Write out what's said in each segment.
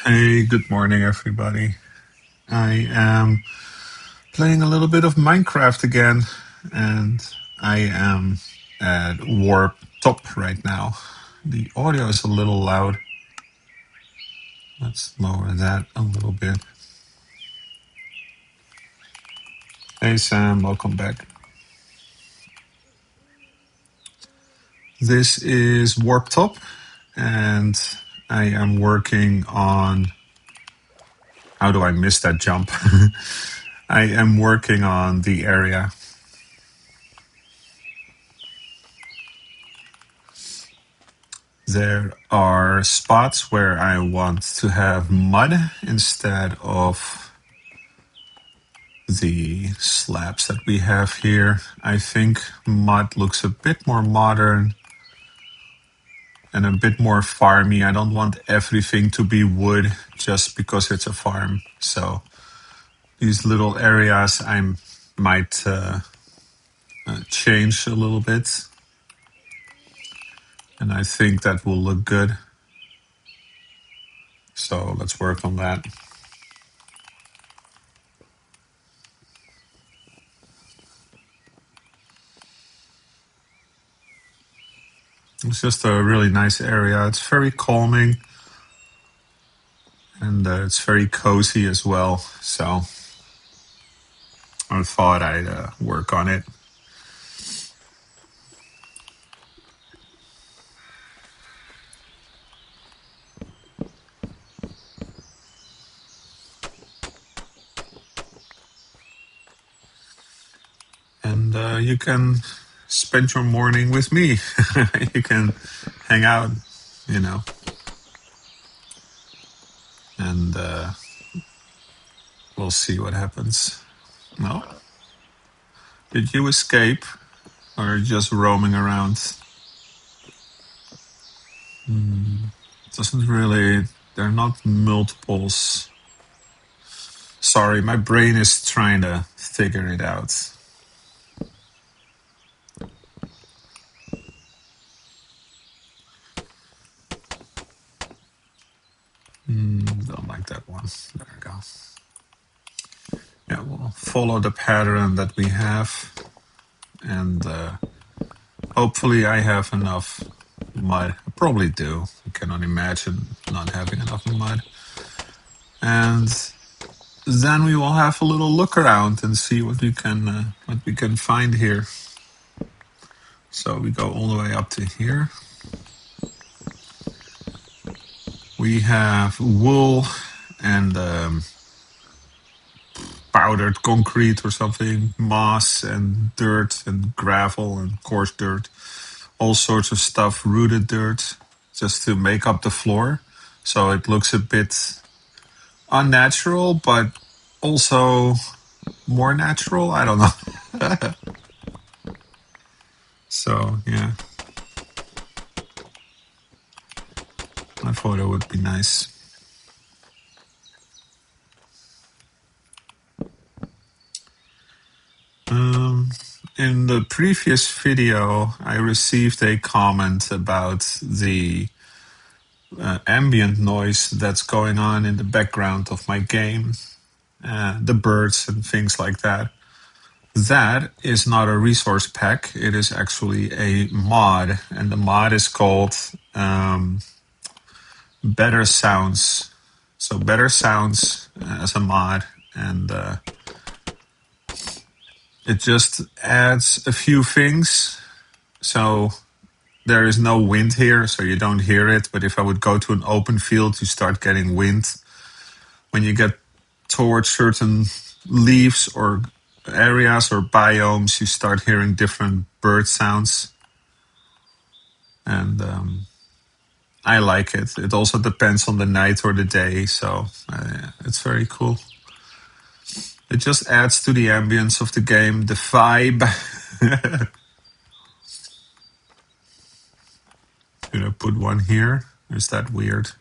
Hey, good morning, everybody. I am playing a little bit of Minecraft again, and I am at Warp Top right now. The audio is a little loud. Let's lower that a little bit. Hey, Sam, welcome back. This is Warp Top, and I am working on. How do I miss that jump? I am working on the area. There are spots where I want to have mud instead of the slabs that we have here. I think mud looks a bit more modern and a bit more farmy. I don't want everything to be wood just because it's a farm. So these little areas I might change a little bit. And I think that will look good. So let's work on that. It's just a really nice area. It's very calming and it's very cozy as well. So I thought I'd work on it. And you can spend your morning with me. You can hang out, you know, and we'll see what happens. No? Did you escape or just roaming around? Doesn't really, there are not multiples. Sorry, my brain is trying to figure it out. Don't like that one. There we go. Yeah, we'll follow the pattern that we have. And hopefully I have enough mud. I probably do. I cannot imagine not having enough mud. And then we will have a little look around and see what we can find here. So we go all the way up to here. We have wool and powdered concrete or something, moss and dirt and gravel and coarse dirt, all sorts of stuff, rooted dirt, just to make up the floor. So it looks a bit unnatural, but also more natural. I don't know. So, yeah. I thought it would be nice. In the previous video, I received a comment about the ambient noise that's going on in the background of my game, the birds and things like that. That is not a resource pack. It is actually a mod, and the mod is called Better Sounds. So Better Sounds as a mod, and it just adds a few things. So there is no wind here, so you don't hear it. But if I would go to an open field, you start getting wind. When you get towards certain leaves or areas or biomes, you start hearing different bird sounds. And I like it. It also depends on the night or the day, so it's very cool. It just adds to the ambience of the game, the vibe. Should I put one here? Is that weird?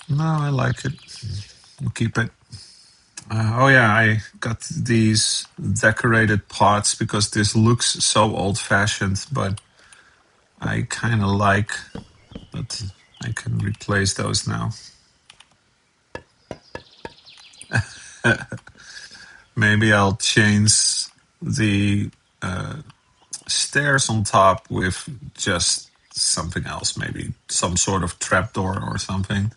No, I like it. We'll keep it. Oh yeah, I got these decorated pots because this looks so old-fashioned, but I kind of like that I can replace those now. Maybe I'll change the stairs on top with just something else, maybe some sort of trapdoor or something.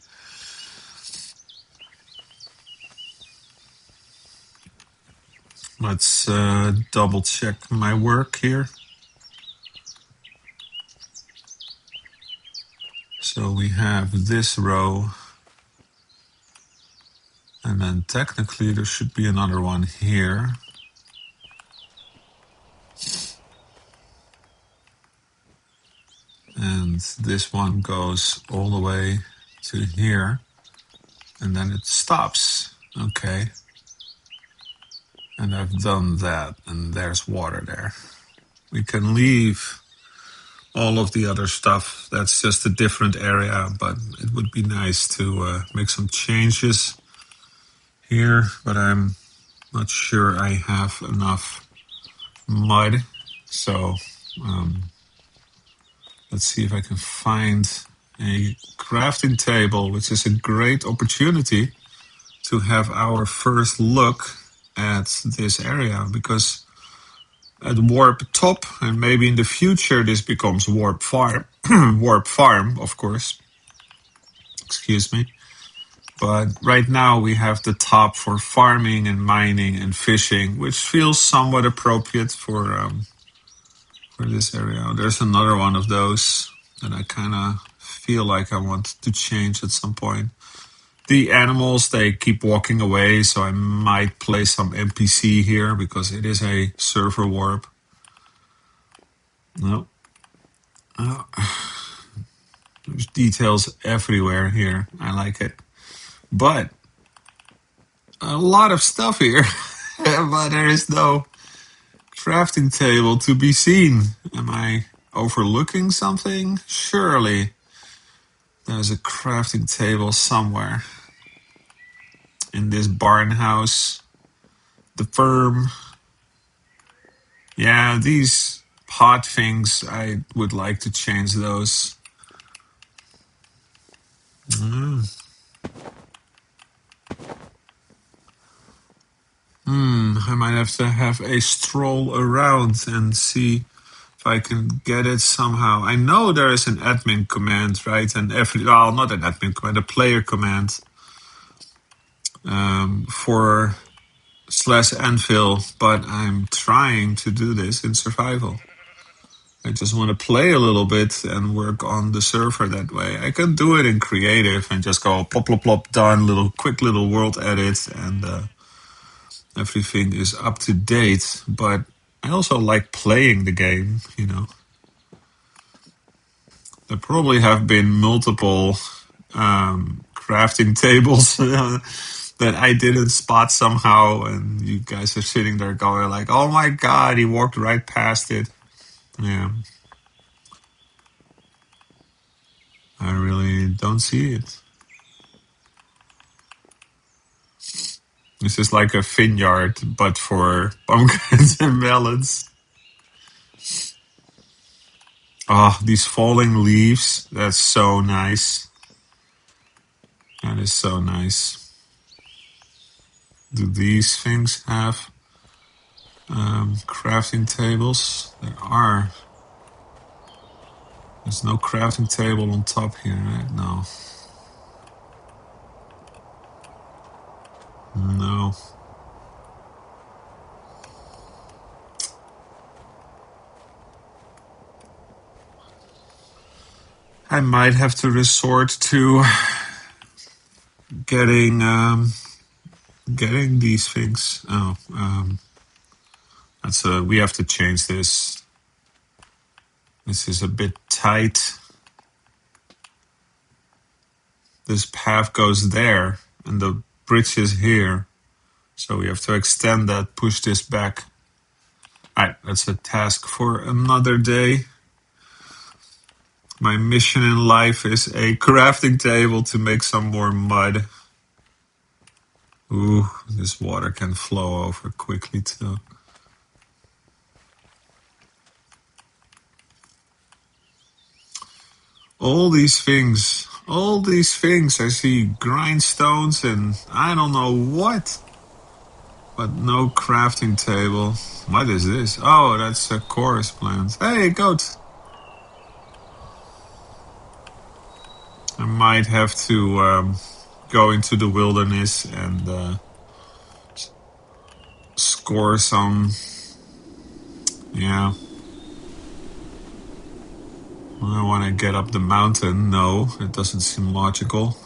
Let's double check my work here. So we have this row, and then technically there should be another one here. And this one goes all the way to here, and then it stops. Okay. And I've done that, and there's water there. We can leave all of the other stuff. That's just a different area, but it would be nice to make some changes here, but I'm not sure I have enough mud. So let's see if I can find a crafting table, which is a great opportunity to have our first look at this area, because at Warp Top, and maybe in the future this becomes Warp Farm, Warp Farm, of course. Excuse me. But right now we have the top for farming and mining and fishing, which feels somewhat appropriate for this area. There's another one of those that I kind of feel like I want to change at some point. The animals, they keep walking away, so I might place some NPC here because it is a server warp. No. Oh. There's details everywhere here. I like it. But a lot of stuff here. But there is no crafting table to be seen. Am I overlooking something? Surely there's a crafting table somewhere. In this barn house. The firm. Yeah, these pot things, I would like to change those. I might have to have a stroll around and see if I can get it somehow. I know there is an admin command, right? And well, not an admin command, a player command for /anvil, but I'm trying to do this in survival. I just want to play a little bit and work on the server that way. I can do it in creative and just go plop, plop, plop, done, quick little world edit, and everything is up to date. But I also like playing the game, you know. There probably have been multiple crafting tables that I didn't spot somehow, and you guys are sitting there going like, oh my god, he walked right past it. Yeah. I really don't see it. This is like a vineyard, but for pumpkins and melons. Oh, these falling leaves. That's so nice. That is so nice. Do these things have crafting tables? There are. There's no crafting table on top here, right? No. No. I might have to resort to getting these things. Oh, we have to change this. This is a bit tight. This path goes there, and the bridge is here. So we have to extend that, push this back. All right, that's a task for another day. My mission in life is a crafting table to make some more mud. Ooh, this water can flow over quickly too. All these things All these things. I see grindstones and I don't know what. But no crafting table. What is this? Oh, that's a chorus plant. Hey, goat. I might have to go into the wilderness and score some. Yeah. I want to get up the mountain. No, it doesn't seem logical.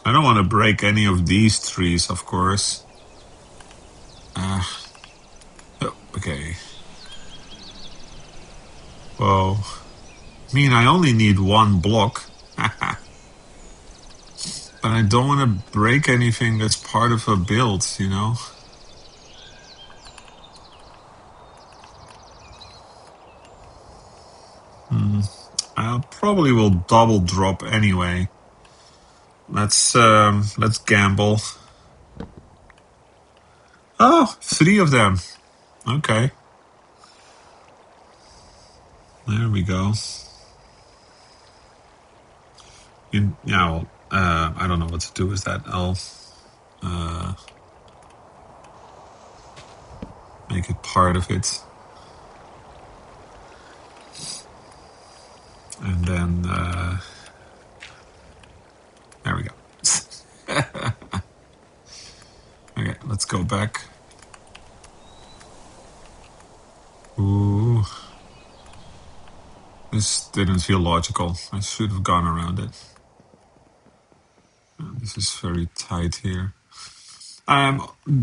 I don't want to break any of these trees, of course. Oh, okay. Well, I mean, I only need one block. But I don't want to break anything that's part of a build, you know? I probably will double drop anyway. Let's gamble. Oh, 3 of them. Okay. There we go. Yeah, I don't know what to do with that. I'll make it part of it. And then, there we go. Okay, let's go back. Ooh. This didn't feel logical. I should have gone around it. This is very tight here.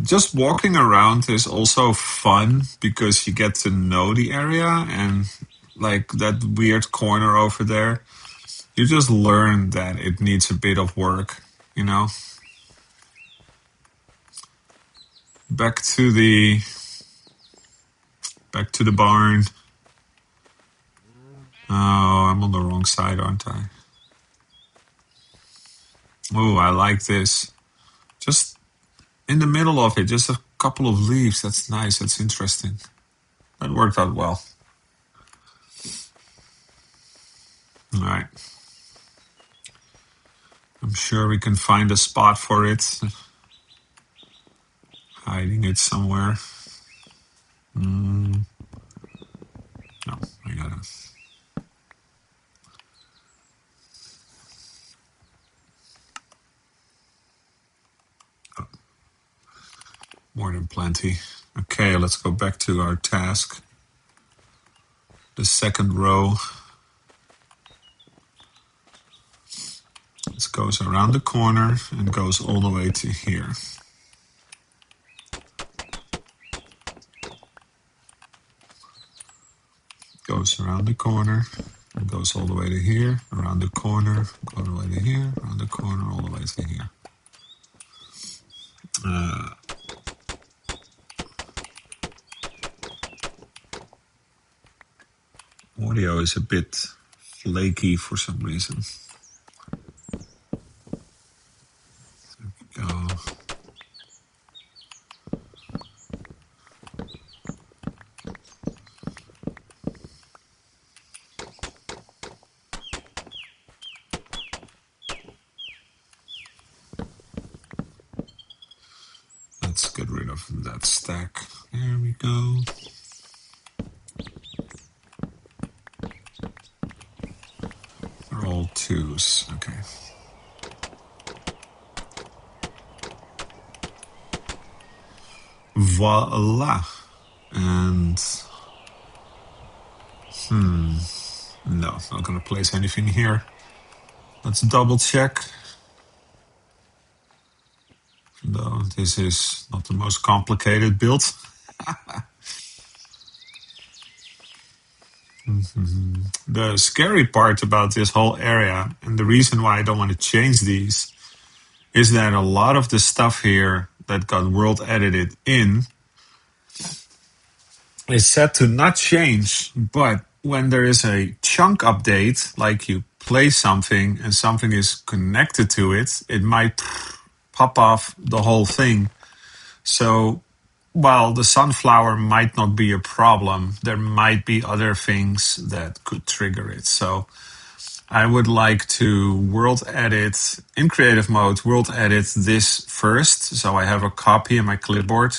Just walking around is also fun because you get to know the area, and like that weird corner over there, you just learn that it needs a bit of work, you know? Back to the barn. Oh, I'm on the wrong side, aren't I? Oh, I like this. Just in the middle of it, just a couple of leaves. That's nice. That's interesting. That worked out well. All right. I'm sure we can find a spot for it. Hiding it somewhere. No, I gotta. Oh, more than plenty. Okay, let's go back to our task. The second row. This goes around the corner and goes all the way to here. Goes around the corner and goes all the way to here, around the corner, all the way to here, around the corner, all the way to here. Audio is a bit flaky for some reason. There we go. Let's get rid of that stack. There we go. They're all 2s. Okay. Voila. And no, not gonna place anything here. Let's double check. Though this is not the most complicated build. The scary part about this whole area, and the reason why I don't want to change these, is that a lot of the stuff here that got world edited in is set to not change, but when there is a chunk update, like you play something and something is connected to it, it might pop off the whole thing. So While the sunflower might not be a problem, there might be other things that could trigger it. So I would like to world edit in creative mode, world edit this first. So I have a copy in my clipboard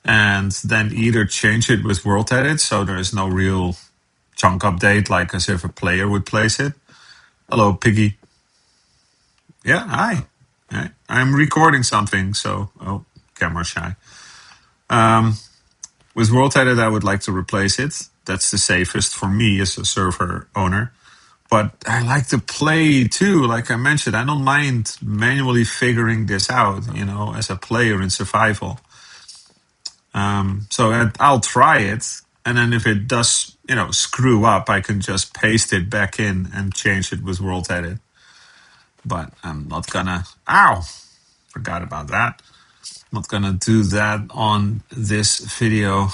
and then either change it with world edit. So there is no real chunk update, like as if a player would place it. Hello, Piggy. Yeah, hi. Hi. I'm recording something. So, camera shy. With World Edit, I would like to replace it. That's the safest for me as a server owner. But I like to play too. Like I mentioned, I don't mind manually figuring this out, as a player in survival. So I'll try it. And then if it does, screw up, I can just paste it back in and change it with World Edit. But I'm not gonna, forgot about that. Not gonna do that on this video.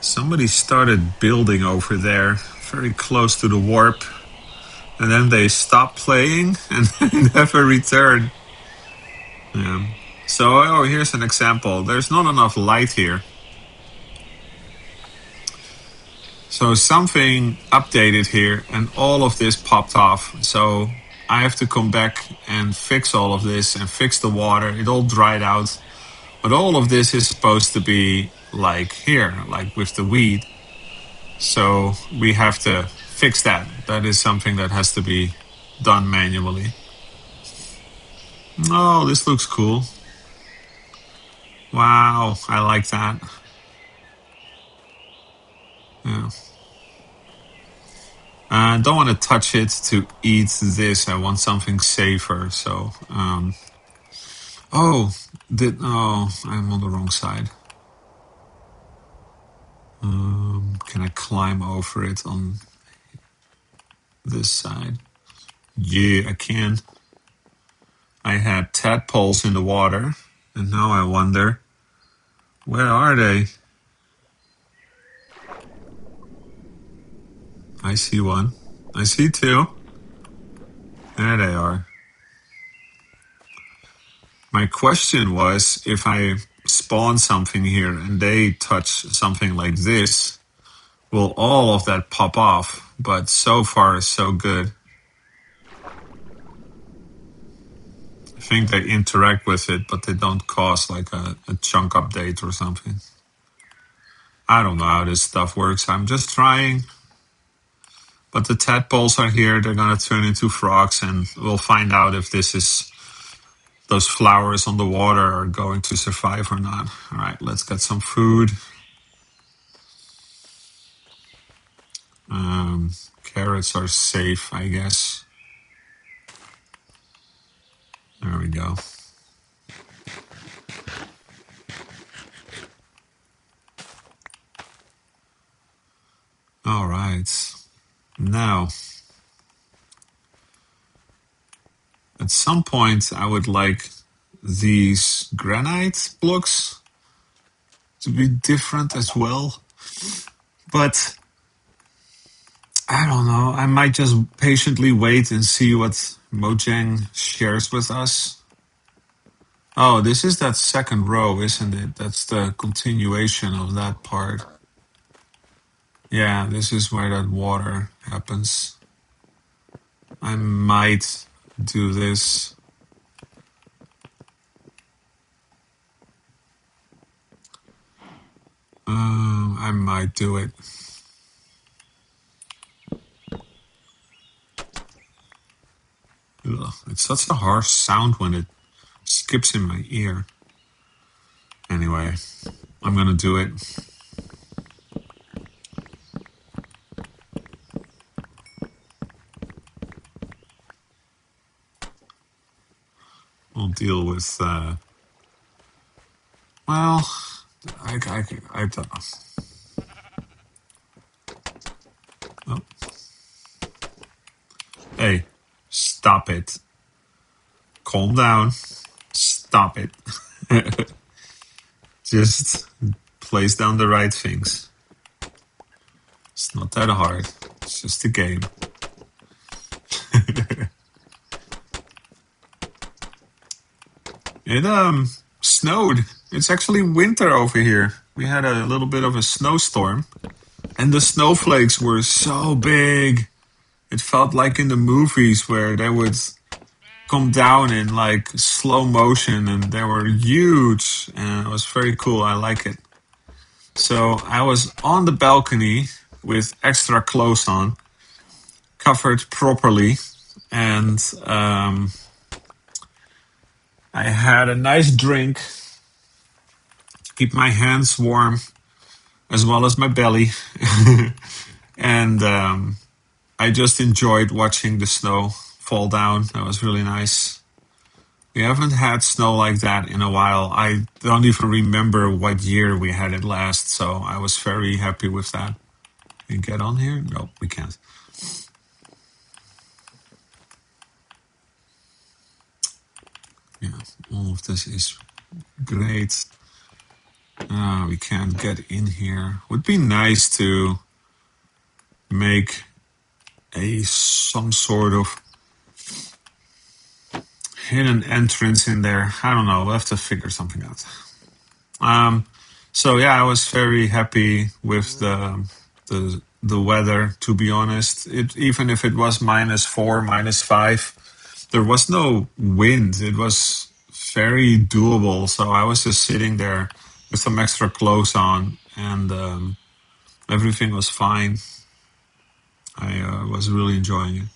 Somebody started building over there, very close to the warp, and then they stopped playing and never returned. Yeah. So, here's an example. There's not enough light here. So something updated here and all of this popped off. So I have to come back and fix all of this and fix the water. It all dried out. But all of this is supposed to be like here, like with the weed. So we have to fix that. That is something that has to be done manually. Oh, this looks cool. Wow, I like that. Yeah. I don't want to touch it to eat this. I want something safer. So, I'm on the wrong side. Can I climb over it on this side? Yeah, I can. I had tadpoles in the water, and now I wonder, where are they? I see one. I see two. There they are. My question was, if I spawn something here and they touch something like this, will all of that pop off? But so far, so good. I think they interact with it, but they don't cause like a chunk update or something. I don't know how this stuff works. I'm just trying. But the tadpoles are here. They're going to turn into frogs, and we'll find out if those flowers on the water are going to survive or not. All right, let's get some food. Carrots are safe, I guess. There we go. All right. Now, at some point, I would like these granite blocks to be different as well. But I don't know. I might just patiently wait and see what Mojang shares with us. Oh, this is that second row, isn't it? That's the continuation of that part. Yeah, this is where that water happens. I might do this. I might do it. Ugh, it's such a harsh sound when it skips in my ear. Anyway, I'm gonna do it. We'll deal with, well, I don't know. Oh. Hey, stop it. Calm down. Stop it. Just place down the right things. It's not that hard. It's just a game. It snowed. It's actually winter over here. We had a little bit of a snowstorm, and the snowflakes were so big. It felt like in the movies where they would come down in like slow motion, and they were huge, and it was very cool. I like it. So I was on the balcony with extra clothes on, covered properly, and I had a nice drink to keep my hands warm as well as my belly. And I just enjoyed watching the snow fall down. That was really nice. We haven't had snow like that in a while. I don't even remember what year we had it last, so I was very happy with that. Can you get on here? No, we can't. Yeah, all of this is great. We can't get in here. Would be nice to make some sort of hidden entrance in there. I don't know. We'll have to figure something out. So yeah, I was very happy with the weather. To be honest, even if it was -4, -5, there was no wind. It was very doable. So I was just sitting there with some extra clothes on, and everything was fine. I was really enjoying it.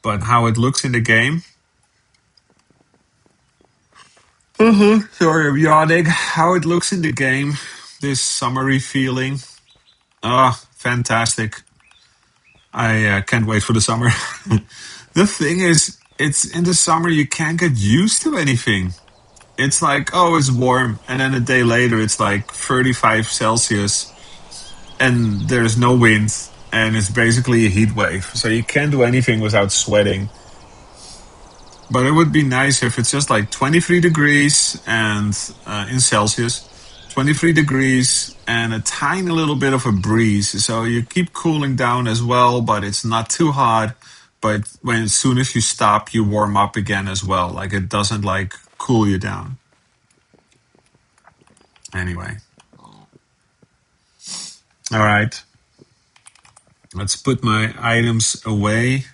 But how it looks in the game. Sorry, I'm yawning. How it looks in the game, this summery feeling. Fantastic. I can't wait for the summer. The thing is, it's in the summer, you can't get used to anything. It's like, oh, it's warm. And then a day later, it's like 35 Celsius and there's no wind. And it's basically a heat wave. So you can't do anything without sweating. But it would be nice if it's just like 23 degrees and in Celsius, 23 degrees and a tiny little bit of a breeze. So you keep cooling down as well, but it's not too hot. But as soon as you stop, you warm up again as well. Like it doesn't like cool you down. Anyway. All right. Let's put my items away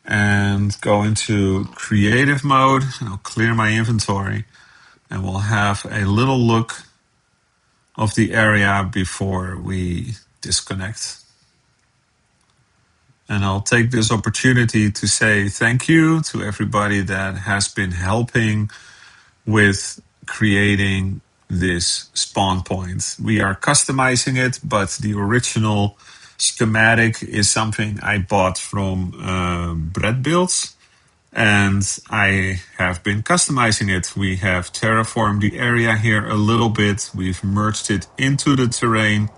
and go into creative mode. I'll clear my inventory and we'll have a little look of the area before we disconnect. And I'll take this opportunity to say thank you to everybody that has been helping with creating this spawn point. We are customizing it, but the original schematic is something I bought from Bread Builds, and I have been customizing it. We have terraformed the area here a little bit. We've merged it into the terrain,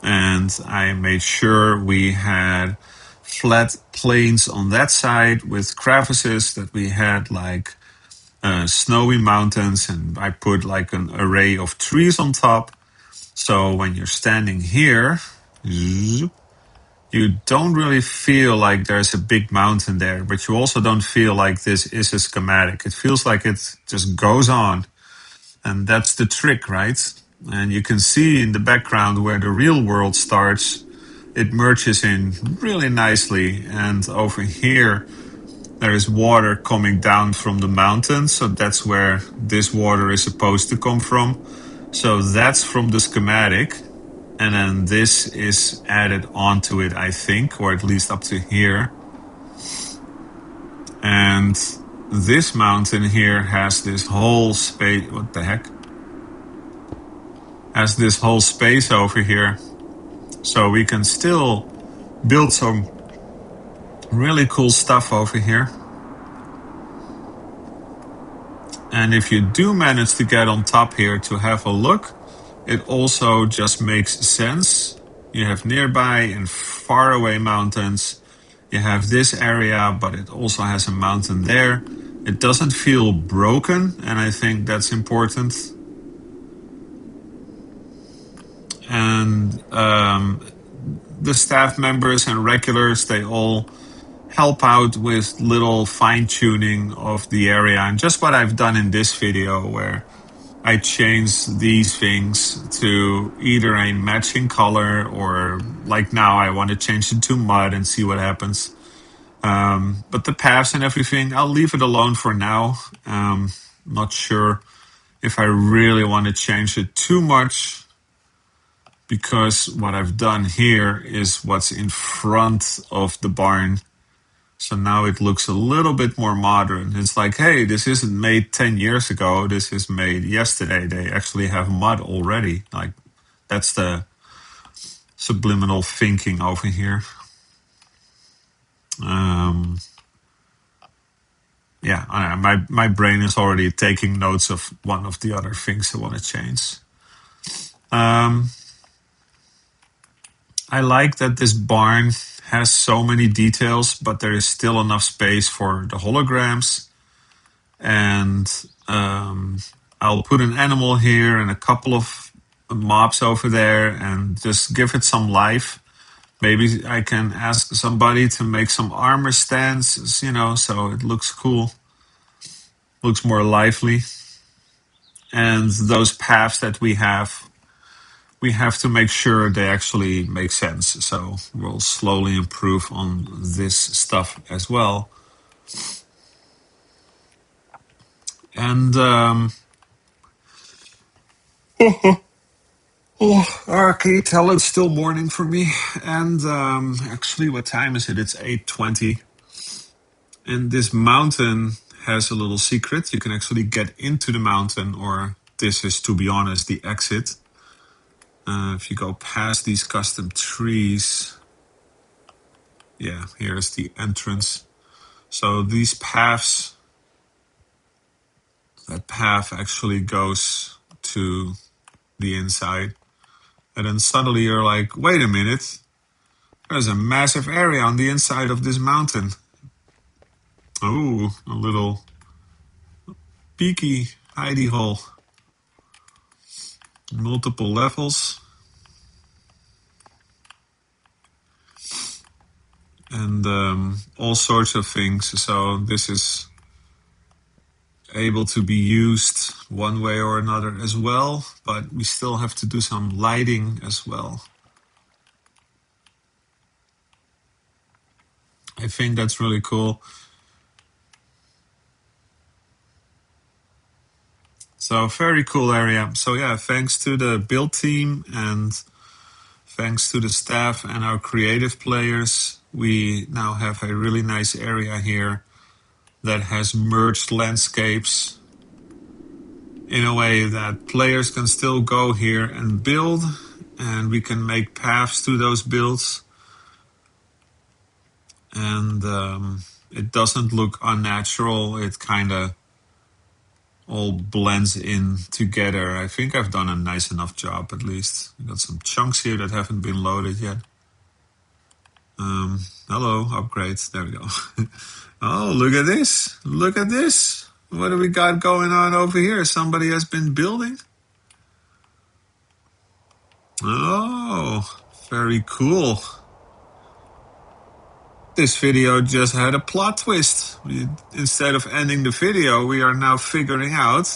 and I made sure we had flat plains on that side with crevices, that we had like snowy mountains, and I put like an array of trees on top. So when you're standing here, you don't really feel like there's a big mountain there, but you also don't feel like this is a schematic. It feels like it just goes on. And that's the trick, right? And you can see in the background where the real world starts, it merges in really nicely. And over here, there is water coming down from the mountains. So that's where this water is supposed to come from. So that's from the schematic. And then this is added onto it, I think, or at least up to here. And this mountain here has this whole space. What the heck? Has this whole space over here. So we can still build some really cool stuff over here. And if you do manage to get on top here to have a look, it also just makes sense. You have nearby and far away mountains. You have this area, but it also has a mountain there. It doesn't feel broken, and I think that's important. And the staff members and regulars, they all help out with little fine tuning of the area, and just what I've done in this video, where I change these things to either a matching color, or like now I want to change it to mud and see what happens. But the paths and everything, I'll leave it alone for now. Not sure if I really want to change it too much, because what I've done here is what's in front of the barn. So now it looks a little bit more modern. It's like, hey, this isn't made 10 years ago. This is made yesterday. They actually have mud already. Like, that's the subliminal thinking over here. Yeah, my brain is already taking notes of one of the other things I want to change. I like that this barn has so many details, but there is still enough space for the holograms. And I'll put an animal here and a couple of mobs over there and just give it some life. Maybe I can ask somebody to make some armor stands, you know, so it looks cool, looks more lively. And those paths that we have to make sure they actually make sense. So we'll slowly improve on this stuff as well. And can you tell it's still morning for me? And actually, what time is it? It's 8:20. And this mountain has a little secret. You can actually get into the mountain, or this is, to be honest, the exit. If you go past these custom trees, yeah, here's the entrance. So these paths, that path actually goes to the inside. And then suddenly you're like, wait a minute, there's a massive area on the inside of this mountain. Oh, a little peaky hidey hole. Multiple levels. And all sorts of things. So this is able to be used one way or another as well, but we still have to do some lighting as well. I think that's really cool. So very cool area. So yeah, thanks to the build team and thanks to the staff and our creative players, we now have a really nice area here that has merged landscapes in a way that players can still go here and build, and we can make paths to those builds. And it doesn't look unnatural. It kind of all blends in together. I think I've done a nice enough job, at least. I've got some chunks here that haven't been loaded yet. Hello, upgrades. There we go. Oh, look at this. Look at this. What do we got going on over here? Somebody has been building. Oh, very cool. This video just had a plot twist. Instead of ending the video, we are now figuring out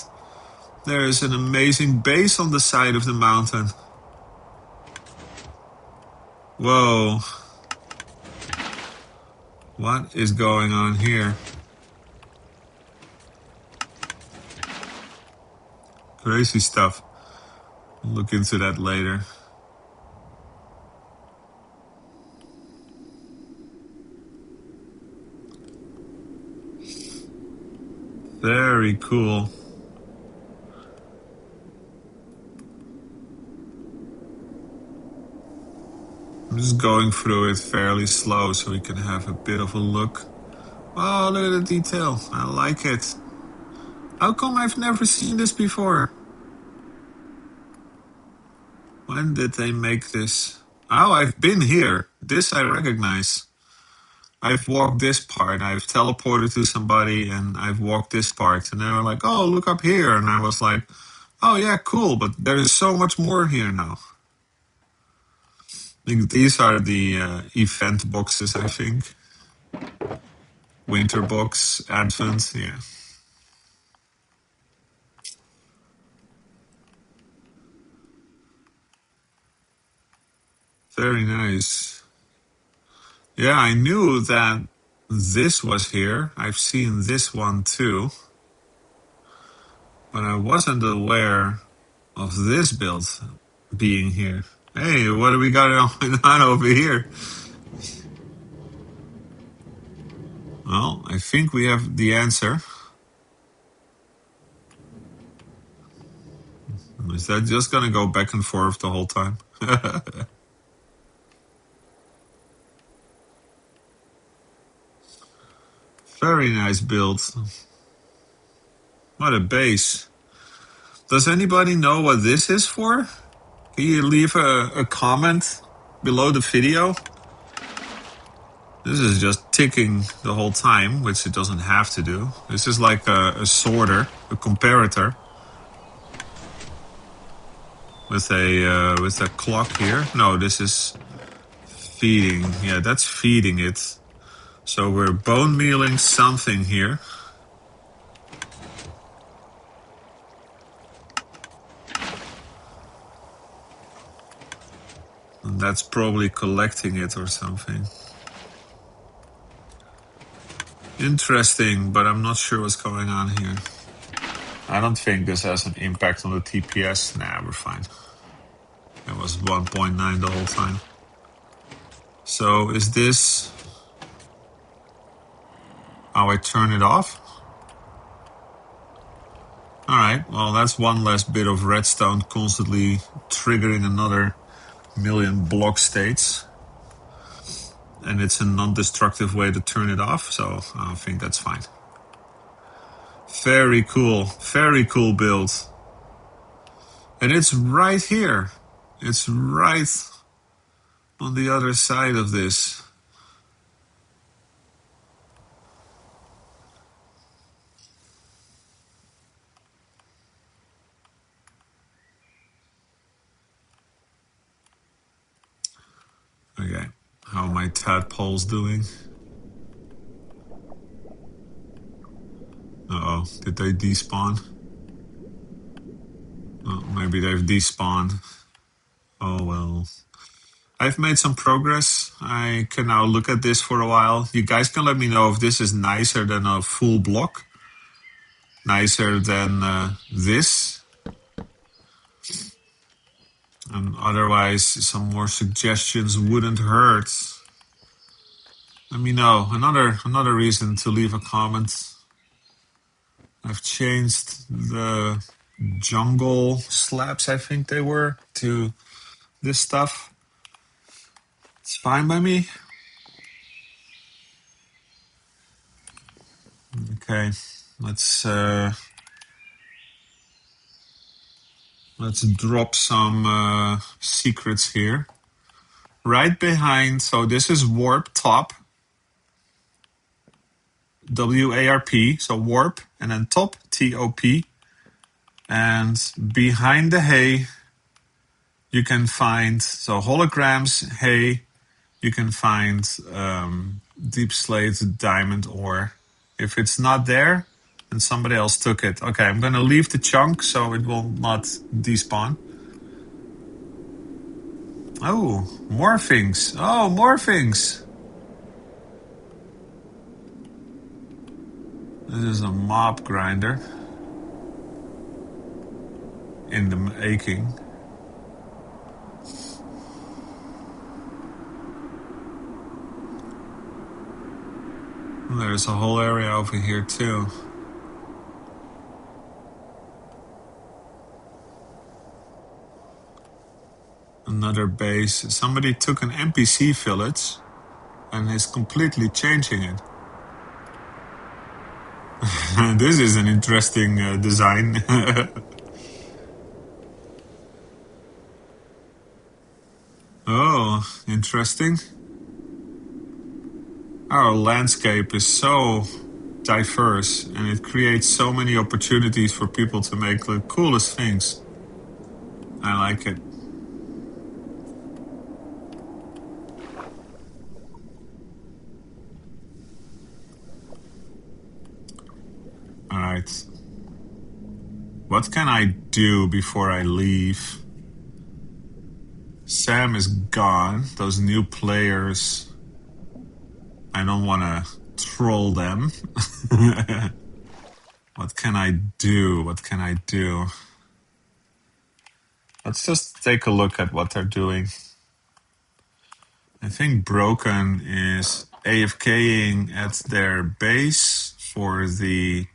there is an amazing base on the side of the mountain. Whoa. What is going on here? Crazy stuff. We'll look into that later. Very cool. I'm just going through it fairly slow so we can have a bit of a look. Oh, look at the detail. I like it. How come I've never seen this before? When did they make this? Oh, I've been here. This I recognize. I've walked this part. I've teleported to somebody and I've walked this part. And they were like, oh, look up here. And I was like, oh, yeah, cool. But there's so much more here now. I think these are the event boxes, I think. Winter box, Advent, yeah. Very nice. Yeah, I knew that this was here. I've seen this one too. But I wasn't aware of this build being here. Hey, what do we got on over here? Well, I think we have the answer. Is that just gonna go back and forth the whole time? Very nice build. What a base. Does anybody know what this is for? Can you leave a comment below the video? This is just ticking the whole time, which it doesn't have to do. This is like a sorter, a comparator. With a clock here. No, this is feeding. Yeah, that's feeding it. So we're bone mealing something here. And that's probably collecting it or something. Interesting, but I'm not sure what's going on here. I don't think this has an impact on the TPS. Nah, we're fine. It was 1.9 the whole time. So is this how I turn it off? Alright, well that's one less bit of redstone constantly triggering another million block states. And it's a non-destructive way to turn it off, so I think that's fine. Very cool build. And it's right here. It's right on the other side of this. Okay, how are my tadpoles doing? Uh-oh, did they despawn? Oh, maybe they've despawned. Oh well. I've made some progress. I can now look at this for a while. You guys can let me know if this is nicer than a full block. Nicer than this. And otherwise, some more suggestions wouldn't hurt. Let me know. Another reason to leave a comment. I've changed the jungle slabs, I think they were, to this stuff. It's fine by me. Okay, let's drop some secrets here. Right behind, so this is warp top. WARP, so warp, and then top, TOP. And behind the hay, you can find, so holograms, hay, you can find deep slate diamond ore. If it's not there, then somebody else took it. Okay, I'm gonna leave the chunk so it will not despawn. Oh, more things. Oh, more things. This is a mob grinder in the making. There's a whole area over here too. Another base. Somebody took an NPC village and is completely changing it. This is an interesting design. Oh, interesting. Our landscape is so diverse and it creates so many opportunities for people to make the coolest things. I like it. Alright. What can I do before I leave? Sam is gone. Those new players, I don't want to troll them. What can I do? What can I do? Let's just take a look at what they're doing. I think Broken is AFKing at their base for the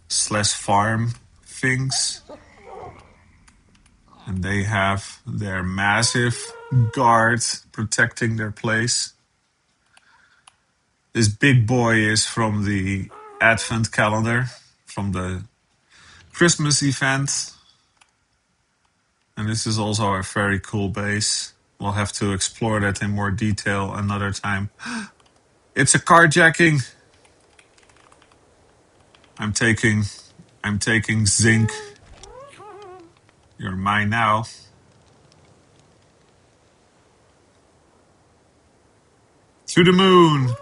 slash farm things. And they have their massive guard protecting their place. This big boy is from the Advent calendar, from the Christmas event. And this is also a very cool base. We'll have to explore that in more detail another time. It's a carjacking. I'm taking zinc. You're mine now. To the moon.